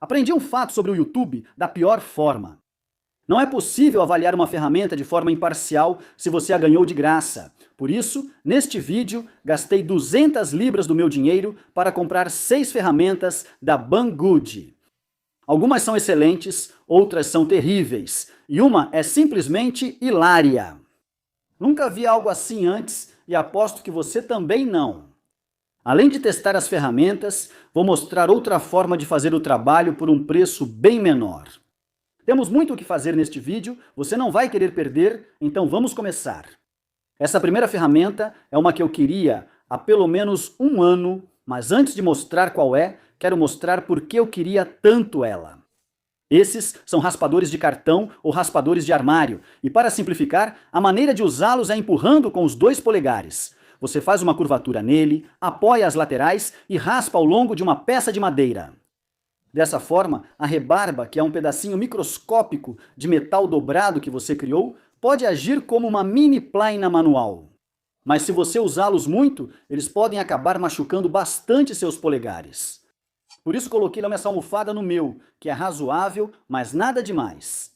Aprendi um fato sobre o YouTube da pior forma. Não é possível avaliar uma ferramenta de forma imparcial se você a ganhou de graça. Por isso, neste vídeo, gastei 200 libras do meu dinheiro para comprar 6 ferramentas da Banggood. Algumas são excelentes, outras são terríveis, e uma é simplesmente hilária. Nunca vi algo assim antes e aposto que você também não. Além de testar as ferramentas, vou mostrar outra forma de fazer o trabalho por um preço bem menor. Temos muito o que fazer neste vídeo, você não vai querer perder, então vamos começar. Essa primeira ferramenta é uma que eu queria há pelo menos um ano, mas antes de mostrar qual é, quero mostrar por que eu queria tanto ela. Esses são raspadores de cartão ou raspadores de armário, e para simplificar, a maneira de usá-los é empurrando com os 2 polegares. Você faz uma curvatura nele, apoia as laterais e raspa ao longo de uma peça de madeira. Dessa forma, a rebarba, que é um pedacinho microscópico de metal dobrado que você criou, pode agir como uma mini plaina manual. Mas se você usá-los muito, eles podem acabar machucando bastante seus polegares. Por isso coloquei essa almofada no meu, que é razoável, mas nada demais.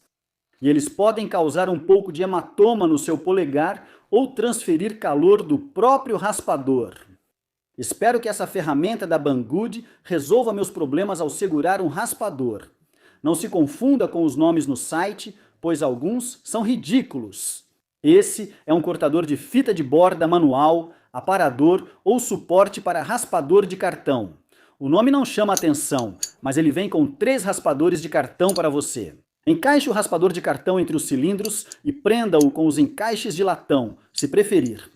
E eles podem causar um pouco de hematoma no seu polegar ou transferir calor do próprio raspador. Espero que essa ferramenta da Banggood resolva meus problemas ao segurar um raspador. Não se confunda com os nomes no site, pois alguns são ridículos. Esse é um cortador de fita de borda manual, aparador ou suporte para raspador de cartão. O nome não chama atenção, mas ele vem com 3 raspadores de cartão para você. Encaixe o raspador de cartão entre os cilindros e prenda-o com os encaixes de latão, se preferir.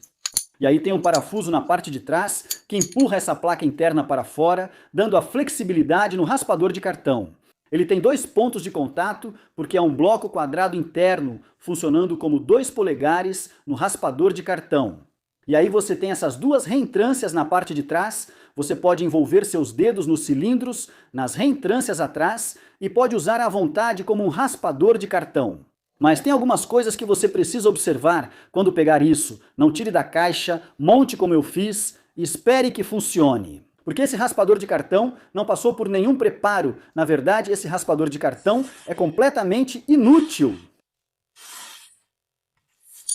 E aí tem um parafuso na parte de trás que empurra essa placa interna para fora, dando a flexibilidade no raspador de cartão. Ele tem 2 pontos de contato porque é um bloco quadrado interno, funcionando como 2 polegares no raspador de cartão. E aí você tem essas 2 reentrâncias na parte de trás, você pode envolver seus dedos nos cilindros, nas reentrâncias atrás, e pode usar à vontade como um raspador de cartão. Mas tem algumas coisas que você precisa observar quando pegar isso. Não tire da caixa, monte como eu fiz e espere que funcione. Porque esse raspador de cartão não passou por nenhum preparo. Na verdade, esse raspador de cartão é completamente inútil.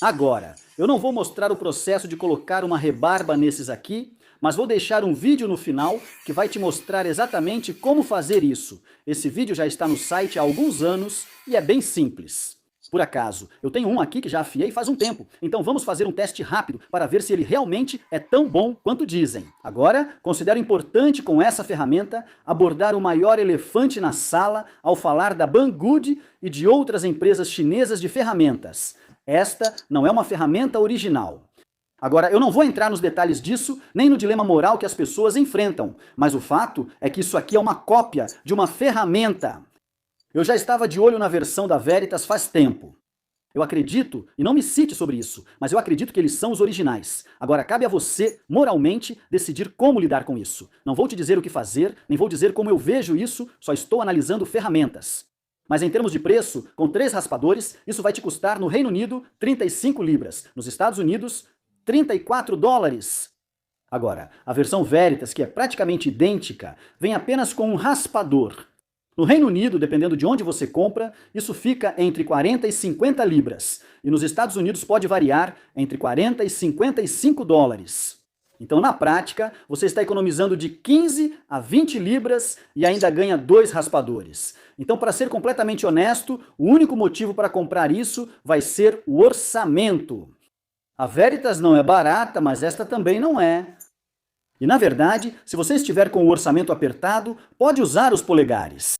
Agora, eu não vou mostrar o processo de colocar uma rebarba nesses aqui, mas vou deixar um vídeo no final que vai te mostrar exatamente como fazer isso. Esse vídeo já está no site há alguns anos e é bem simples. Por acaso, eu tenho um aqui que já afiei faz um tempo, então vamos fazer um teste rápido para ver se ele realmente é tão bom quanto dizem. Agora, considero importante com essa ferramenta abordar o maior elefante na sala ao falar da Banggood e de outras empresas chinesas de ferramentas. Esta não é uma ferramenta original. Agora, eu não vou entrar nos detalhes disso, nem no dilema moral que as pessoas enfrentam, mas o fato é que isso aqui é uma cópia de uma ferramenta. Eu já estava de olho na versão da Veritas faz tempo. Eu acredito, e não me cite sobre isso, mas eu acredito que eles são os originais. Agora cabe a você, moralmente, decidir como lidar com isso. Não vou te dizer o que fazer, nem vou dizer como eu vejo isso, só estou analisando ferramentas. Mas em termos de preço, com 3 raspadores, isso vai te custar no Reino Unido 35 libras, nos Estados Unidos 34 dólares. Agora, a versão Veritas, que é praticamente idêntica, vem apenas com um raspador. No Reino Unido, dependendo de onde você compra, isso fica entre 40 e 50 libras. E nos Estados Unidos pode variar entre 40 e 55 dólares. Então, na prática, você está economizando de 15 a 20 libras e ainda ganha 2 raspadores. Então, para ser completamente honesto, o único motivo para comprar isso vai ser o orçamento. A Veritas não é barata, mas esta também não é. E, na verdade, se você estiver com o orçamento apertado, pode usar os polegares.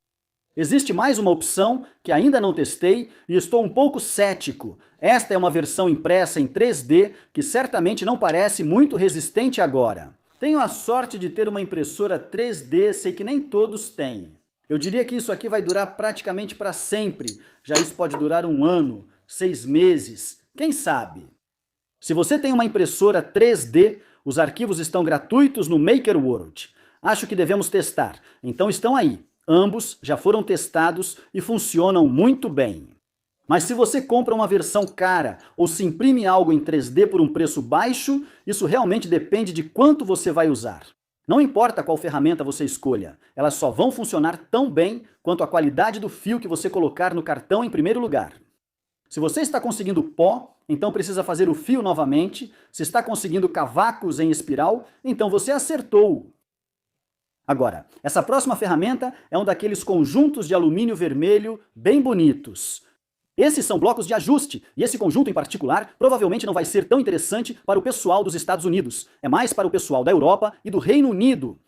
Existe mais uma opção que ainda não testei e estou um pouco cético. Esta é uma versão impressa em 3D que certamente não parece muito resistente agora. Tenho a sorte de ter uma impressora 3D, sei que nem todos têm. Eu diria que isso aqui vai durar praticamente para sempre. Já isso pode durar 1 ano, 6 meses, quem sabe? Se você tem uma impressora 3D, os arquivos estão gratuitos no MakerWorld. Acho que devemos testar, então estão aí. Ambos já foram testados e funcionam muito bem. Mas se você compra uma versão cara ou se imprime algo em 3D por um preço baixo, isso realmente depende de quanto você vai usar. Não importa qual ferramenta você escolha, elas só vão funcionar tão bem quanto a qualidade do fio que você colocar no cartão em primeiro lugar. Se você está conseguindo pó, então precisa fazer o fio novamente. Se está conseguindo cavacos em espiral, então você acertou. Agora, essa próxima ferramenta é um daqueles conjuntos de alumínio vermelho bem bonitos. Esses são blocos de ajuste, e esse conjunto em particular provavelmente não vai ser tão interessante para o pessoal dos Estados Unidos. É mais para o pessoal da Europa e do Reino Unido,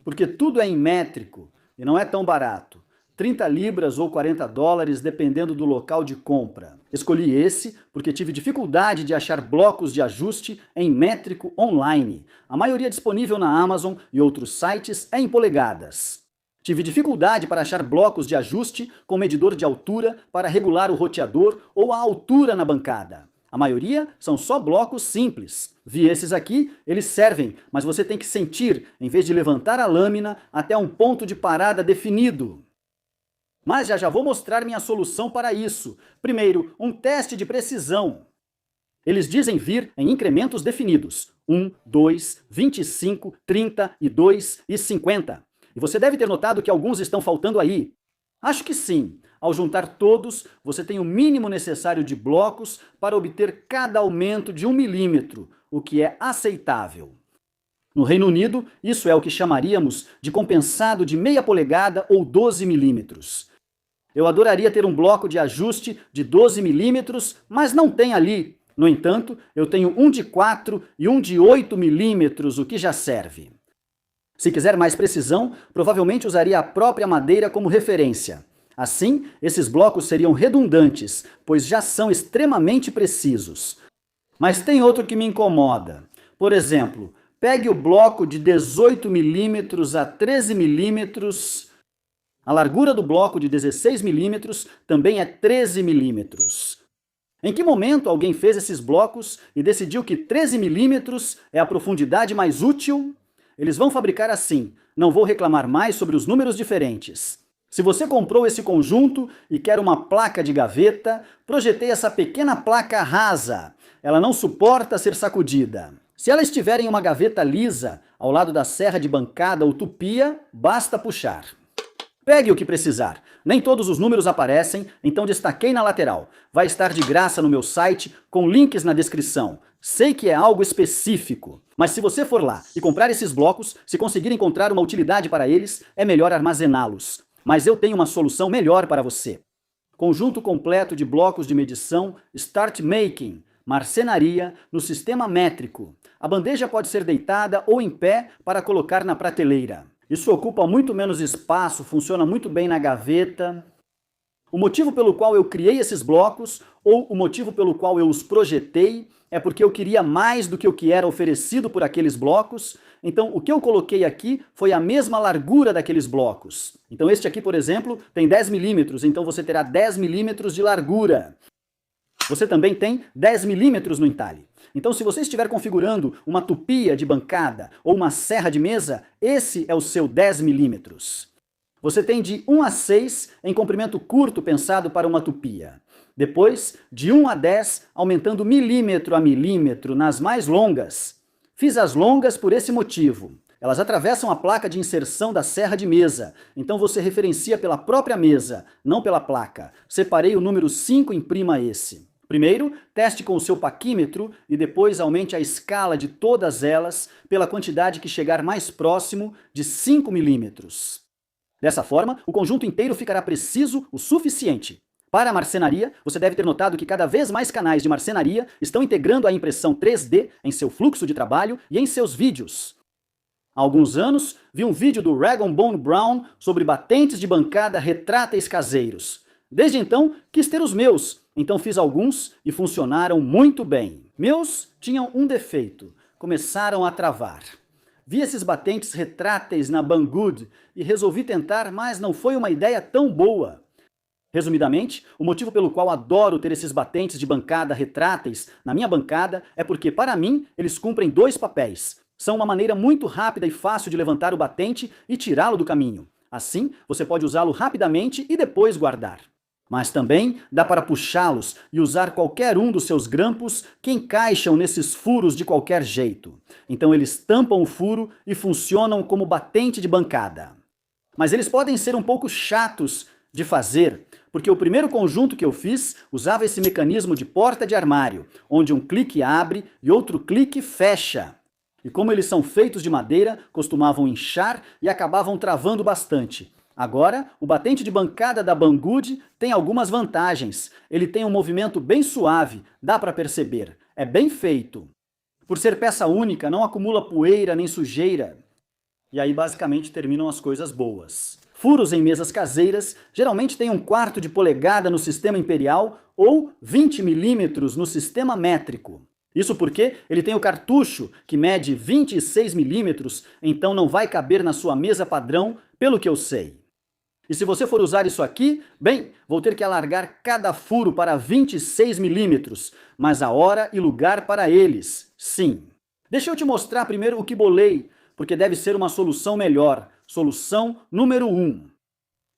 porque tudo é em métrico e não é tão barato. 30 libras ou 40 dólares, dependendo do local de compra. Escolhi esse porque tive dificuldade de achar blocos de ajuste em métrico online. A maioria disponível na Amazon e outros sites é em polegadas. Tive dificuldade para achar blocos de ajuste com medidor de altura para regular o roteador ou a altura na bancada. A maioria são só blocos simples. Vi esses aqui, eles servem, mas você tem que sentir, em vez de levantar a lâmina até um ponto de parada definido. Mas já vou mostrar minha solução para isso. Primeiro, um teste de precisão. Eles dizem vir em incrementos definidos. 1, 2, 25, 32 e 50. E você deve ter notado que alguns estão faltando aí. Acho que sim. Ao juntar todos, você tem o mínimo necessário de blocos para obter cada aumento de 1 milímetro, o que é aceitável. No Reino Unido, isso é o que chamaríamos de compensado de meia polegada ou 12 milímetros. Eu adoraria ter um bloco de ajuste de 12 milímetros, mas não tem ali. No entanto, eu tenho um de 4 e um de 8 milímetros, o que já serve. Se quiser mais precisão, provavelmente usaria a própria madeira como referência. Assim, esses blocos seriam redundantes, pois já são extremamente precisos. Mas tem outro que me incomoda. Por exemplo, pegue o bloco de 18 milímetros a 13 milímetros. A largura do bloco de 16 milímetros também é 13 milímetros. Em que momento alguém fez esses blocos e decidiu que 13 milímetros é a profundidade mais útil? Eles vão fabricar assim. Não vou reclamar mais sobre os números diferentes. Se você comprou esse conjunto e quer uma placa de gaveta, projetei essa pequena placa rasa. Ela não suporta ser sacudida. Se ela estiver em uma gaveta lisa, ao lado da serra de bancada ou tupia, basta puxar. Pegue o que precisar. Nem todos os números aparecem, então destaquei na lateral. Vai estar de graça no meu site, com links na descrição. Sei que é algo específico, mas se você for lá e comprar esses blocos, se conseguir encontrar uma utilidade para eles, é melhor armazená-los. Mas eu tenho uma solução melhor para você. Conjunto completo de blocos de medição Start Making, marcenaria no sistema métrico. A bandeja pode ser deitada ou em pé para colocar na prateleira. Isso ocupa muito menos espaço, funciona muito bem na gaveta. O motivo pelo qual eu criei esses blocos, ou o motivo pelo qual eu os projetei, é porque eu queria mais do que o que era oferecido por aqueles blocos. Então, o que eu coloquei aqui foi a mesma largura daqueles blocos. Então, este aqui, por exemplo, tem 10 milímetros, então você terá 10 milímetros de largura. Você também tem 10 milímetros no entalhe. Então, se você estiver configurando uma tupia de bancada ou uma serra de mesa, esse é o seu 10 milímetros. Você tem de 1 a 6 em comprimento curto pensado para uma tupia. Depois, de 1 a 10, aumentando milímetro a milímetro nas mais longas. Fiz as longas por esse motivo. Elas atravessam a placa de inserção da serra de mesa, então você referencia pela própria mesa, não pela placa. Separei o número 5 e imprima esse. Primeiro, teste com o seu paquímetro e depois aumente a escala de todas elas pela quantidade que chegar mais próximo de 5 milímetros. Dessa forma, o conjunto inteiro ficará preciso o suficiente. Para a marcenaria, você deve ter notado que cada vez mais canais de marcenaria estão integrando a impressão 3D em seu fluxo de trabalho e em seus vídeos. Há alguns anos, vi um vídeo do Rag & Bone Brown sobre batentes de bancada retráteis caseiros. Desde então, quis ter os meus, então fiz alguns e funcionaram muito bem. Meus tinham um defeito, começaram a travar. Vi esses batentes retráteis na Banggood e resolvi tentar, mas não foi uma ideia tão boa. Resumidamente, o motivo pelo qual adoro ter esses batentes de bancada retráteis na minha bancada é porque, para mim, eles cumprem dois papéis. São uma maneira muito rápida e fácil de levantar o batente e tirá-lo do caminho. Assim, você pode usá-lo rapidamente e depois guardar. Mas também dá para puxá-los e usar qualquer um dos seus grampos que encaixam nesses furos de qualquer jeito. Então eles tampam o furo e funcionam como batente de bancada. Mas eles podem ser um pouco chatos de fazer, porque o primeiro conjunto que eu fiz usava esse mecanismo de porta de armário, onde um clique abre e outro clique fecha. E como eles são feitos de madeira, costumavam inchar e acabavam travando bastante. Agora, o batente de bancada da Banggood tem algumas vantagens. Ele tem um movimento bem suave, dá para perceber. É bem feito. Por ser peça única, não acumula poeira nem sujeira. E aí basicamente terminam as coisas boas. Furos em mesas caseiras geralmente têm 1/4 de polegada no sistema imperial ou 20 milímetros no sistema métrico. Isso porque ele tem o cartucho, que mede 26 milímetros, então não vai caber na sua mesa padrão, pelo que eu sei. E se você for usar isso aqui, bem, vou ter que alargar cada furo para 26 milímetros, mas a hora e lugar para eles, sim. Deixa eu te mostrar primeiro o que bolei, porque deve ser uma solução melhor. Solução número 1.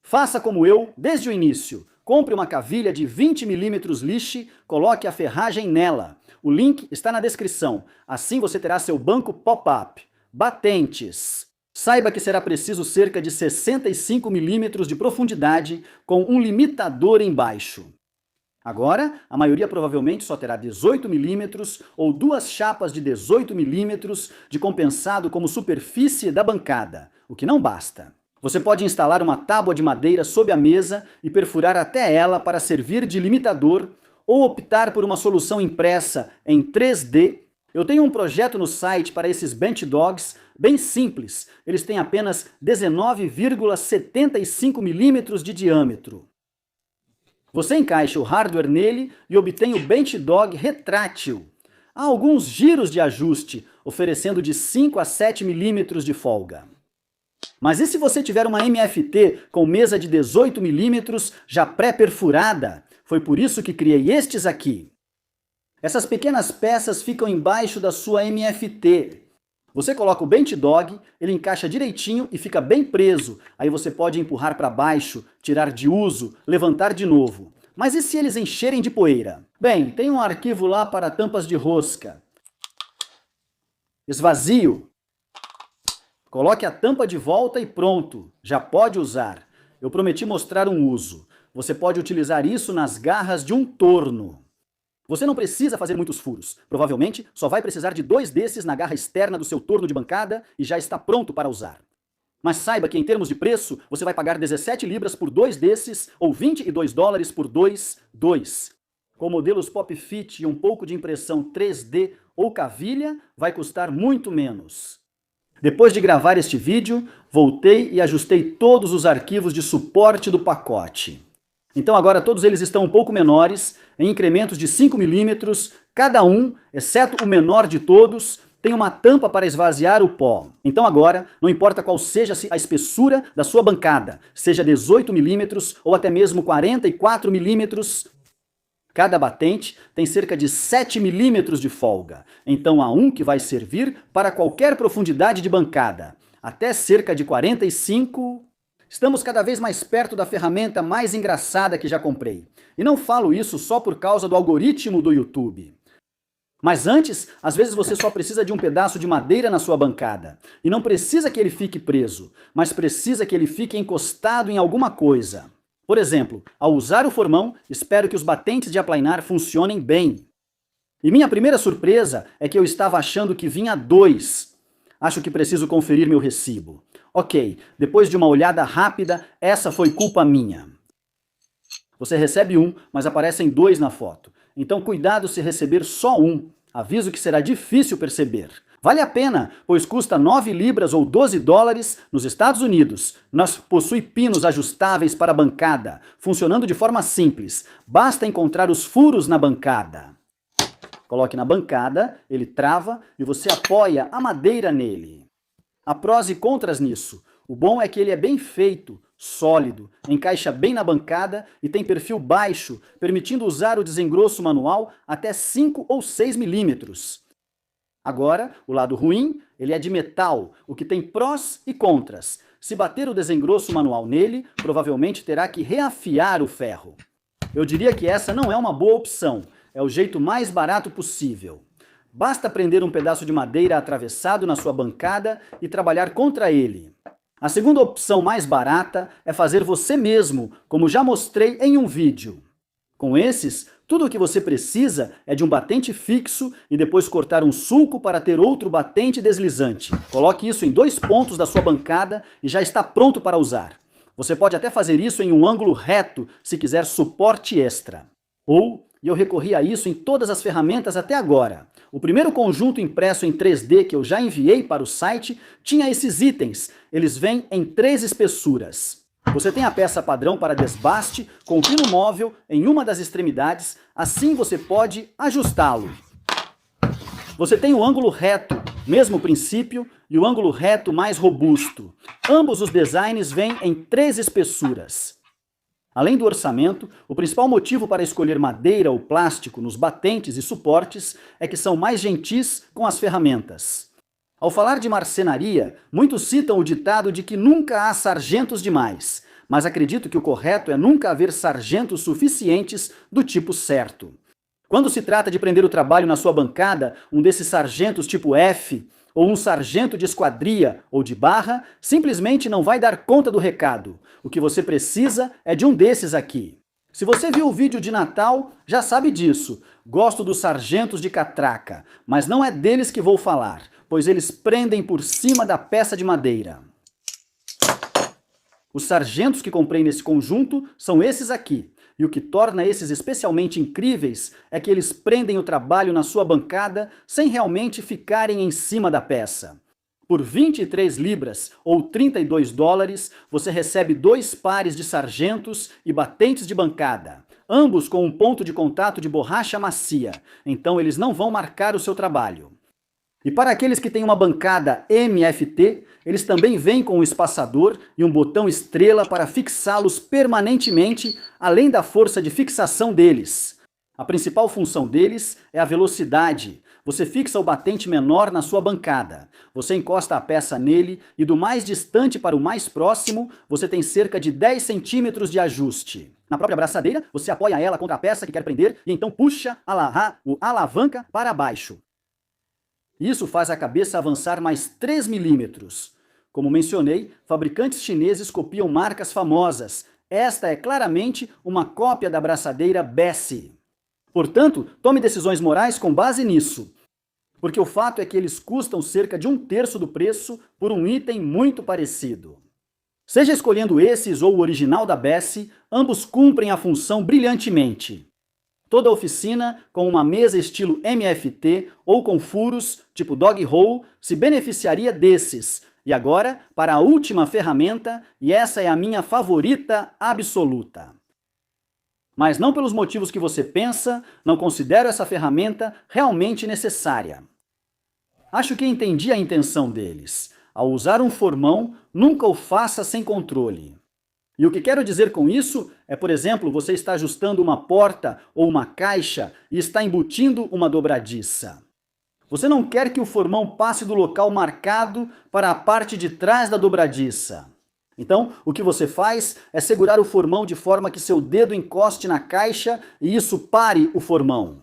Faça como eu, desde o início. Compre uma cavilha de 20 milímetros lixe, coloque a ferragem nela. O link está na descrição. Assim você terá seu banco pop-up. Batentes. Saiba que será preciso cerca de 65 milímetros de profundidade com um limitador embaixo. Agora, a maioria provavelmente só terá 18 milímetros ou 2 chapas de 18 milímetros de compensado como superfície da bancada, o que não basta. Você pode instalar uma tábua de madeira sob a mesa e perfurar até ela para servir de limitador ou optar por uma solução impressa em 3D. Eu tenho um projeto no site para esses bench dogs bem simples. Eles têm apenas 19,75 milímetros de diâmetro. Você encaixa o hardware nele e obtém o bench dog retrátil. Há alguns giros de ajuste, oferecendo de 5 a 7 milímetros de folga. Mas e se você tiver uma MFT com mesa de 18 milímetros já pré-perfurada? Foi por isso que criei estes aqui. Essas pequenas peças ficam embaixo da sua MFT. Você coloca o bench dog, ele encaixa direitinho e fica bem preso. Aí você pode empurrar para baixo, tirar de uso, levantar de novo. Mas e se eles encherem de poeira? Bem, tem um arquivo lá para tampas de rosca. Esvazio. Coloque a tampa de volta e pronto, já pode usar. Eu prometi mostrar um uso. Você pode utilizar isso nas garras de um torno. Você não precisa fazer muitos furos. Provavelmente só vai precisar de 2 desses na garra externa do seu torno de bancada e já está pronto para usar. Mas saiba que em termos de preço, você vai pagar 17 libras por 2 desses ou 22 dólares por 2. Com modelos Pop Fit e um pouco de impressão 3D ou cavilha, vai custar muito menos. Depois de gravar este vídeo, voltei e ajustei todos os arquivos de suporte do pacote. Então agora todos eles estão um pouco menores, em incrementos de 5 milímetros, cada um, exceto o menor de todos, tem uma tampa para esvaziar o pó. Então agora, não importa qual seja a espessura da sua bancada, seja 18 milímetros ou até mesmo 44 milímetros, cada batente tem cerca de 7 milímetros de folga. Então há um que vai servir para qualquer profundidade de bancada, até cerca de 45. Estamos cada vez mais perto da ferramenta mais engraçada que já comprei. E não falo isso só por causa do algoritmo do YouTube. Mas antes, às vezes você só precisa de um pedaço de madeira na sua bancada. E não precisa que ele fique preso, mas precisa que ele fique encostado em alguma coisa. Por exemplo, ao usar o formão, espero que os batentes de aplainar funcionem bem. E minha primeira surpresa é que eu estava achando que vinha 2. Acho que preciso conferir meu recibo. Ok, depois de uma olhada rápida, essa foi culpa minha. Você recebe 1, mas aparecem 2 na foto. Então cuidado se receber só 1. Aviso que será difícil perceber. Vale a pena, pois custa 9 libras ou 12 dólares nos Estados Unidos. Mas possui pinos ajustáveis para a bancada, funcionando de forma simples. Basta encontrar os furos na bancada. Coloque na bancada, ele trava e você apoia a madeira nele. Há prós e contras nisso. O bom é que ele é bem feito, sólido, encaixa bem na bancada e tem perfil baixo, permitindo usar o desengrosso manual até 5 ou 6 milímetros. Agora, o lado ruim, ele é de metal, o que tem prós e contras. Se bater o desengrosso manual nele, provavelmente terá que reafiar o ferro. Eu diria que essa não é uma boa opção, é o jeito mais barato possível. Basta prender um pedaço de madeira atravessado na sua bancada e trabalhar contra ele. A segunda opção mais barata é fazer você mesmo, como já mostrei em um vídeo. Com esses, tudo o que você precisa é de um batente fixo e depois cortar um sulco para ter outro batente deslizante. Coloque isso em 2 pontos da sua bancada e já está pronto para usar. Você pode até fazer isso em um ângulo reto, se quiser suporte extra. E eu recorri a isso em todas as ferramentas até agora. O primeiro conjunto impresso em 3D que eu já enviei para o site tinha esses itens. Eles vêm em 3 espessuras. Você tem a peça padrão para desbaste com o pino móvel em uma das extremidades, assim você pode ajustá-lo. Você tem o ângulo reto, mesmo princípio, e o ângulo reto mais robusto. Ambos os designs vêm em 3 espessuras. Além do orçamento, o principal motivo para escolher madeira ou plástico nos batentes e suportes é que são mais gentis com as ferramentas. Ao falar de marcenaria, muitos citam o ditado de que nunca há sargentos demais, mas acredito que o correto é nunca haver sargentos suficientes do tipo certo. Quando se trata de prender o trabalho na sua bancada, um desses sargentos tipo F, ou um sargento de esquadria ou de barra, simplesmente não vai dar conta do recado. O que você precisa é de um desses aqui. Se você viu o vídeo de Natal, já sabe disso. Gosto dos sargentos de catraca, mas não é deles que vou falar, pois eles prendem por cima da peça de madeira. Os sargentos que comprei nesse conjunto são esses aqui. E o que torna esses especialmente incríveis é que eles prendem o trabalho na sua bancada sem realmente ficarem em cima da peça. Por 23 libras ou 32 dólares, você recebe 2 pares de sargentos e batentes de bancada, ambos com um ponto de contato de borracha macia, então eles não vão marcar o seu trabalho. E para aqueles que têm uma bancada MFT, eles também vêm com um espaçador e um botão estrela para fixá-los permanentemente, além da força de fixação deles. A principal função deles é a velocidade. Você fixa o batente menor na sua bancada. Você encosta a peça nele e do mais distante para o mais próximo, você tem cerca de 10 centímetros de ajuste. Na própria braçadeira, você apoia ela contra a peça que quer prender e então puxa a alavanca para baixo. Isso faz a cabeça avançar mais 3 milímetros. Como mencionei, fabricantes chineses copiam marcas famosas. Esta é claramente uma cópia da braçadeira Bessey. Portanto, tome decisões morais com base nisso. Porque o fato é que eles custam cerca de 1/3 do preço por um item muito parecido. Seja escolhendo esses ou o original da Bessey, ambos cumprem a função brilhantemente. Toda oficina com uma mesa estilo MFT ou com furos, tipo dog hole, se beneficiaria desses. E agora, para a última ferramenta, e essa é a minha favorita absoluta. Mas não pelos motivos que você pensa, não considero essa ferramenta realmente necessária. Acho que entendi a intenção deles. Ao usar um formão, nunca o faça sem controle. E o que quero dizer com isso é, por exemplo, você está ajustando uma porta ou uma caixa e está embutindo uma dobradiça. Você não quer que o formão passe do local marcado para a parte de trás da dobradiça. Então, o que você faz é segurar o formão de forma que seu dedo encoste na caixa e isso pare o formão.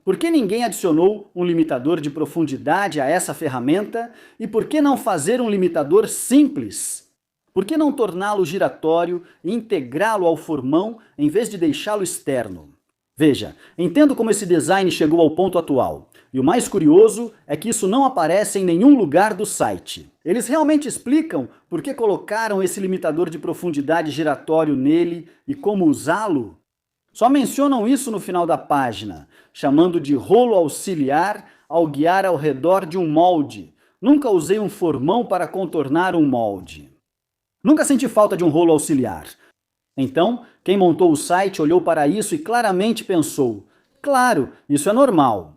Por que ninguém adicionou um limitador de profundidade a essa ferramenta? E por que não fazer um limitador simples? Por que não torná-lo giratório e integrá-lo ao formão em vez de deixá-lo externo? Veja, entendo como esse design chegou ao ponto atual. E o mais curioso é que isso não aparece em nenhum lugar do site. Eles realmente explicam por que colocaram esse limitador de profundidade giratório nele e como usá-lo? Só mencionam isso no final da página, chamando de rolo auxiliar ao guiar ao redor de um molde. Nunca usei um formão para contornar um molde. Nunca senti falta de um rolo auxiliar. Então, quem montou o site olhou para isso e claramente pensou: claro, isso é normal.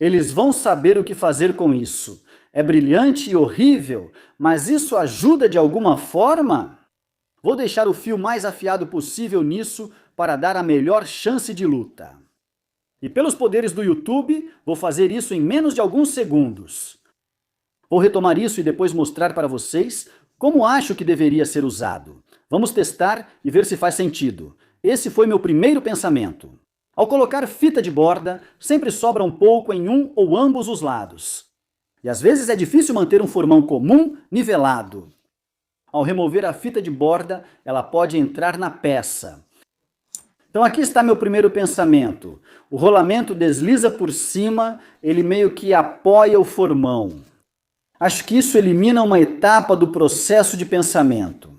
Eles vão saber o que fazer com isso. É brilhante e horrível, mas isso ajuda de alguma forma? Vou deixar o fio mais afiado possível nisso para dar a melhor chance de luta. E pelos poderes do YouTube, vou fazer isso em menos de alguns segundos. Vou retomar isso e depois mostrar para vocês como acho que deveria ser usado. Vamos testar e ver se faz sentido. Esse foi meu primeiro pensamento. Ao colocar fita de borda, sempre sobra um pouco em um ou ambos os lados. E às vezes é difícil manter um formão comum nivelado. Ao remover a fita de borda, ela pode entrar na peça. Então aqui está meu primeiro pensamento. O rolamento desliza por cima, ele meio que apoia o formão. Acho que isso elimina uma etapa do processo de pensamento.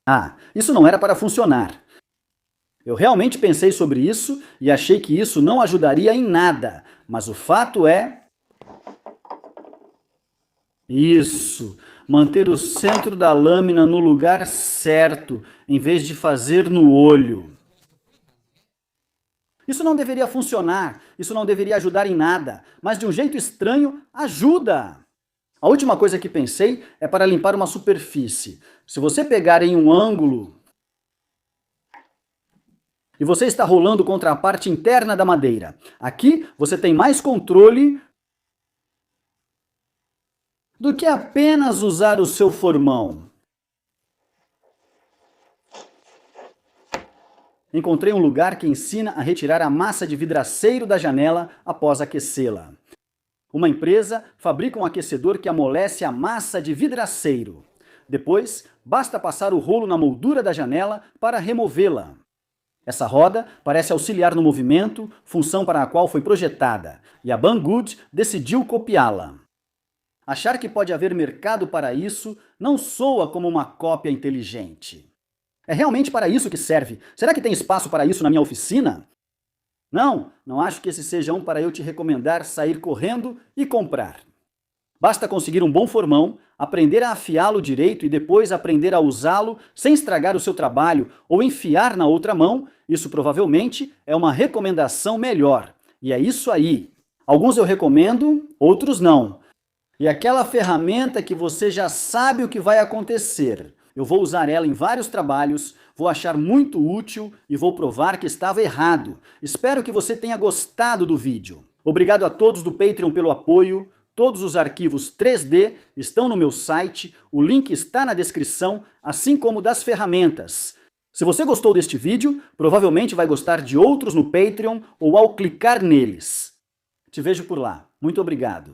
Ah, isso não era para funcionar. Eu realmente pensei sobre isso e achei que isso não ajudaria em nada, mas o fato é... Isso, manter o centro da lâmina no lugar certo, em vez de fazer no olho. Isso não deveria funcionar, isso não deveria ajudar em nada, mas de um jeito estranho, ajuda! A última coisa que pensei é para limpar uma superfície. Se você pegar em um ângulo e você está rolando contra a parte interna da madeira, aqui você tem mais controle do que apenas usar o seu formão. Encontrei um lugar que ensina a retirar a massa de vidraceiro da janela após aquecê-la. Uma empresa fabrica um aquecedor que amolece a massa de vidraceiro. Depois, basta passar o rolo na moldura da janela para removê-la. Essa roda parece auxiliar no movimento, função para a qual foi projetada, e a Banggood decidiu copiá-la. Achar que pode haver mercado para isso não soa como uma cópia inteligente. É realmente para isso que serve. Será que tem espaço para isso na minha oficina? Não acho que esse seja um para eu te recomendar sair correndo e comprar. Basta conseguir um bom formão, aprender a afiá-lo direito e depois aprender a usá-lo sem estragar o seu trabalho ou enfiar na outra mão. Isso provavelmente é uma recomendação melhor. E é isso aí. Alguns eu recomendo, outros não. E aquela ferramenta que você já sabe o que vai acontecer. Eu vou usar ela em vários trabalhos, vou achar muito útil e vou provar que estava errado. Espero que você tenha gostado do vídeo. Obrigado a todos do Patreon pelo apoio. Todos os arquivos 3D estão no meu site, o link está na descrição, assim como das ferramentas. Se você gostou deste vídeo, provavelmente vai gostar de outros no Patreon ou ao clicar neles. Te vejo por lá. Muito obrigado.